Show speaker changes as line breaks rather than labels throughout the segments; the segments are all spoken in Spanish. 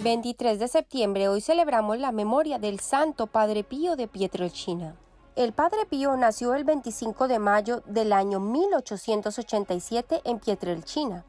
23 de septiembre, hoy celebramos la memoria del Santo Padre Pío de Pietrelcina. El Padre Pío nació el 25 de mayo del año 1887 en Pietrelcina,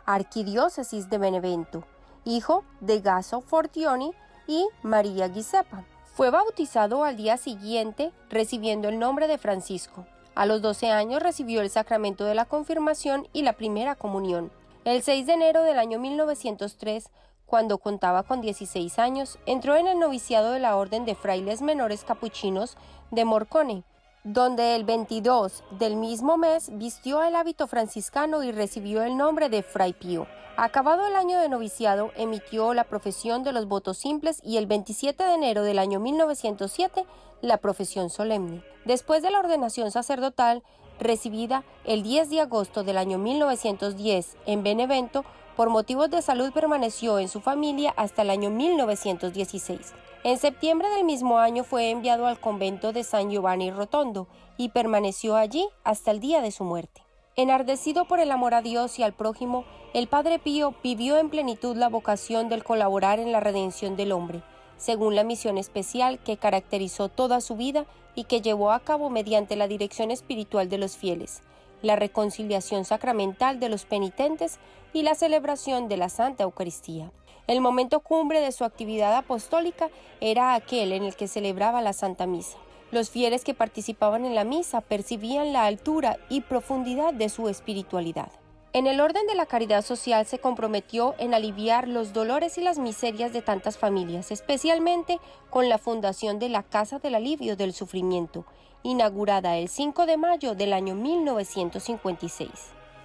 arquidiócesis de Benevento, hijo de Gaso Fortioni y María Giuseppa. Fue bautizado al día siguiente, recibiendo el nombre de Francisco. A los 12 años recibió el sacramento de la confirmación y la primera comunión. El 6 de enero del año 1903, cuando contaba con 16 años, entró en el noviciado de la Orden de Frailes Menores Capuchinos de Morcone, donde el 22 del mismo mes vistió el hábito franciscano y recibió el nombre de Fray Pío. Acabado el año de noviciado, emitió la profesión de los votos simples y el 27 de enero del año 1907, la profesión solemne. Después de la ordenación sacerdotal, recibida el 10 de agosto del año 1910 en Benevento, por motivos de salud permaneció en su familia hasta el año 1916. En septiembre del mismo año fue enviado al convento de San Giovanni Rotondo y permaneció allí hasta el día de su muerte. Enardecido por el amor a Dios y al prójimo, el Padre Pío vivió en plenitud la vocación del colaborar en la redención del hombre, según la misión especial que caracterizó toda su vida y que llevó a cabo mediante la dirección espiritual de los fieles, la reconciliación sacramental de los penitentes y la celebración de la Santa Eucaristía. El momento cumbre de su actividad apostólica era aquel en el que celebraba la Santa Misa. Los fieles que participaban en la misa percibían la altura y profundidad de su espiritualidad. En el orden de la caridad social se comprometió en aliviar los dolores y las miserias de tantas familias, especialmente con la fundación de la Casa del Alivio del Sufrimiento, inaugurada el 5 de mayo del año 1956.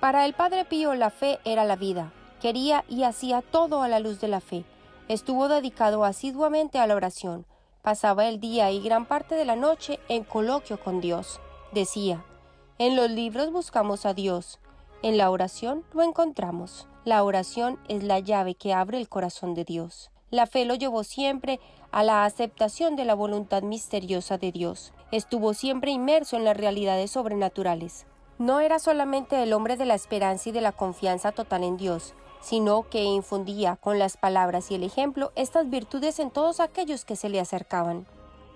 Para el Padre Pío la fe era la vida, quería y hacía todo a la luz de la fe. Estuvo dedicado asiduamente a la oración, pasaba el día y gran parte de la noche en coloquio con Dios. Decía: en los libros buscamos a Dios, en la oración lo encontramos. La oración es la llave que abre el corazón de Dios. La fe lo llevó siempre a la aceptación de la voluntad misteriosa de Dios. Estuvo siempre inmerso en las realidades sobrenaturales. No era solamente el hombre de la esperanza y de la confianza total en Dios, sino que infundía con las palabras y el ejemplo estas virtudes en todos aquellos que se le acercaban.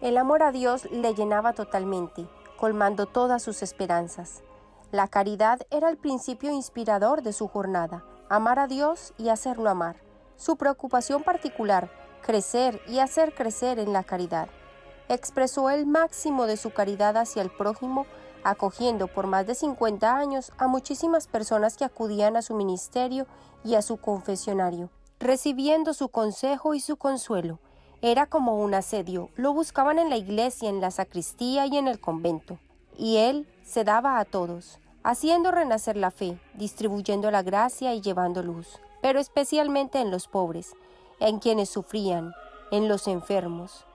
El amor a Dios le llenaba totalmente, colmando todas sus esperanzas. La caridad era el principio inspirador de su jornada, amar a Dios y hacerlo amar. Su preocupación particular, crecer y hacer crecer en la caridad. Expresó el máximo de su caridad hacia el prójimo, acogiendo por más de 50 años a muchísimas personas que acudían a su ministerio y a su confesionario, recibiendo su consejo y su consuelo. Era como un asedio, lo buscaban en la iglesia, en la sacristía y en el convento. Y él se daba a todos, haciendo renacer la fe, distribuyendo la gracia y llevando luz, pero especialmente en los pobres, en quienes sufrían, en los enfermos.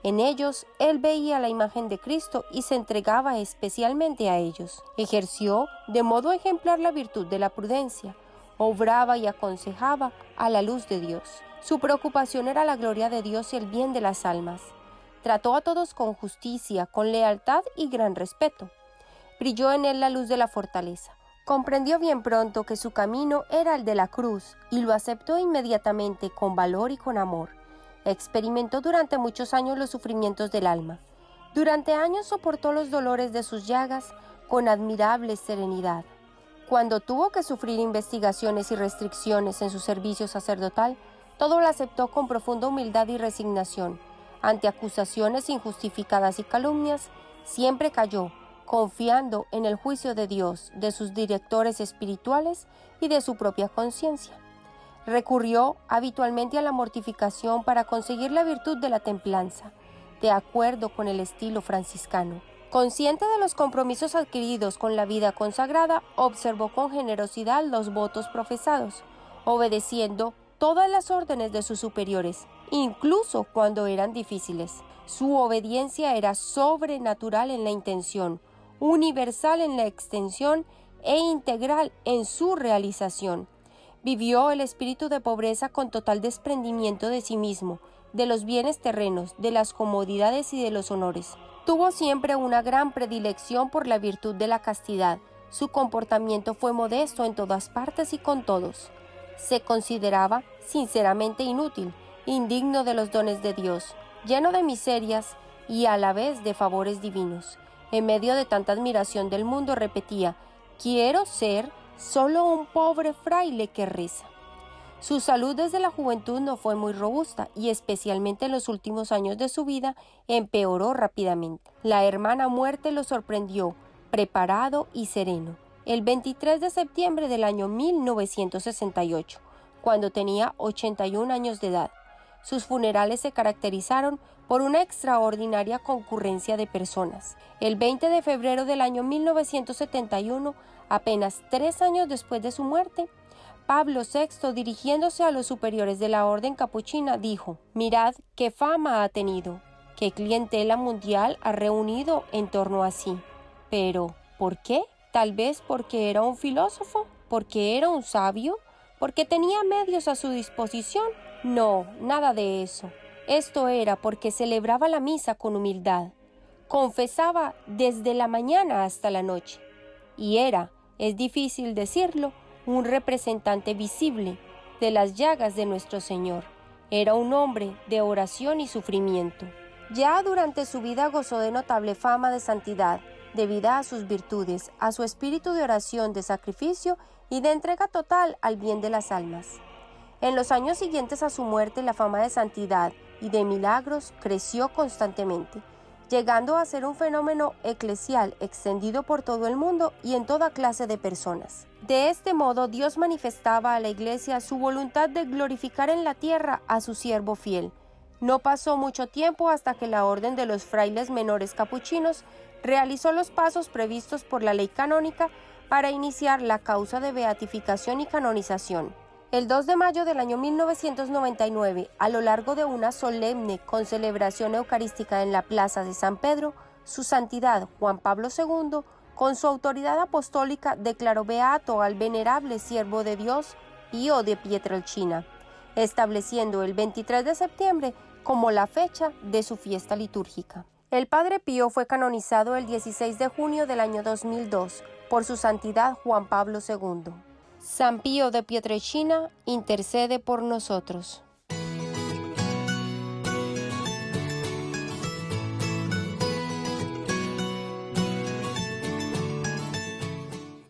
En ellos, él veía la imagen de Cristo y se entregaba especialmente a ellos. Ejerció de modo ejemplar la virtud de la prudencia, obraba y aconsejaba a la luz de Dios. Su preocupación era la gloria de Dios y el bien de las almas. Trató a todos con justicia, con lealtad y gran respeto. Brilló en él la luz de la fortaleza. Comprendió bien pronto que su camino era el de la cruz y lo aceptó inmediatamente con valor y con amor. Experimentó durante muchos años los sufrimientos del alma. Durante años soportó los dolores de sus llagas con admirable serenidad. Cuando tuvo que sufrir investigaciones y restricciones en su servicio sacerdotal, todo lo aceptó con profunda humildad y resignación. Ante acusaciones injustificadas y calumnias, siempre calló, confiando en el juicio de Dios, de sus directores espirituales y de su propia conciencia. Recurrió habitualmente a la mortificación para conseguir la virtud de la templanza, de acuerdo con el estilo franciscano. Consciente de los compromisos adquiridos con la vida consagrada, observó con generosidad los votos profesados, obedeciendo todas las órdenes de sus superiores, incluso cuando eran difíciles. Su obediencia era sobrenatural en la intención, universal en la extensión e integral en su realización. Vivió el espíritu de pobreza con total desprendimiento de sí mismo, de los bienes terrenos, de las comodidades y de los honores. Tuvo siempre una gran predilección por la virtud de la castidad. Su comportamiento fue modesto en todas partes y con todos. Se consideraba sinceramente inútil indigno de los dones de Dios, lleno de miserias y a la vez de favores divinos. En medio de tanta admiración del mundo repetía: quiero ser solo un pobre fraile que reza. Su salud desde la juventud no fue muy robusta y especialmente en los últimos años de su vida empeoró rápidamente. La hermana muerte lo sorprendió, preparado y sereno, el 23 de septiembre del año 1968, cuando tenía 81 años de edad. Sus funerales se caracterizaron por una extraordinaria concurrencia de personas. El 20 de febrero del año 1971, apenas 3 años después de su muerte, Pablo VI, dirigiéndose a los superiores de la orden capuchina, dijo: mirad qué fama ha tenido, qué clientela mundial ha reunido en torno a sí. Pero, ¿por qué? Tal vez porque era un filósofo, porque era un sabio, porque tenía medios a su disposición. No, nada de eso. Esto era porque celebraba la misa con humildad, confesaba desde la mañana hasta la noche, y era, es difícil decirlo, un representante visible de las llagas de nuestro Señor. Era un hombre de oración y sufrimiento. Ya durante su vida gozó de notable fama de santidad, debida a sus virtudes, a su espíritu de oración, de sacrificio y de entrega total al bien de las almas. En los años siguientes a su muerte, la fama de santidad y de milagros creció constantemente, llegando a ser un fenómeno eclesial extendido por todo el mundo y en toda clase de personas. De este modo, Dios manifestaba a la Iglesia su voluntad de glorificar en la tierra a su siervo fiel. No pasó mucho tiempo hasta que la Orden de los Frailes Menores Capuchinos realizó los pasos previstos por la ley canónica para iniciar la causa de beatificación y canonización. El 2 de mayo del año 1999, a lo largo de una solemne concelebración eucarística en la plaza de San Pedro, su santidad Juan Pablo II, con su autoridad apostólica, declaró beato al venerable siervo de Dios Pío de Pietrelcina, estableciendo el 23 de septiembre como la fecha de su fiesta litúrgica. El Padre Pío fue canonizado el 16 de junio del año 2002 por su santidad Juan Pablo II. San Pío de Pietrelcina intercede por nosotros.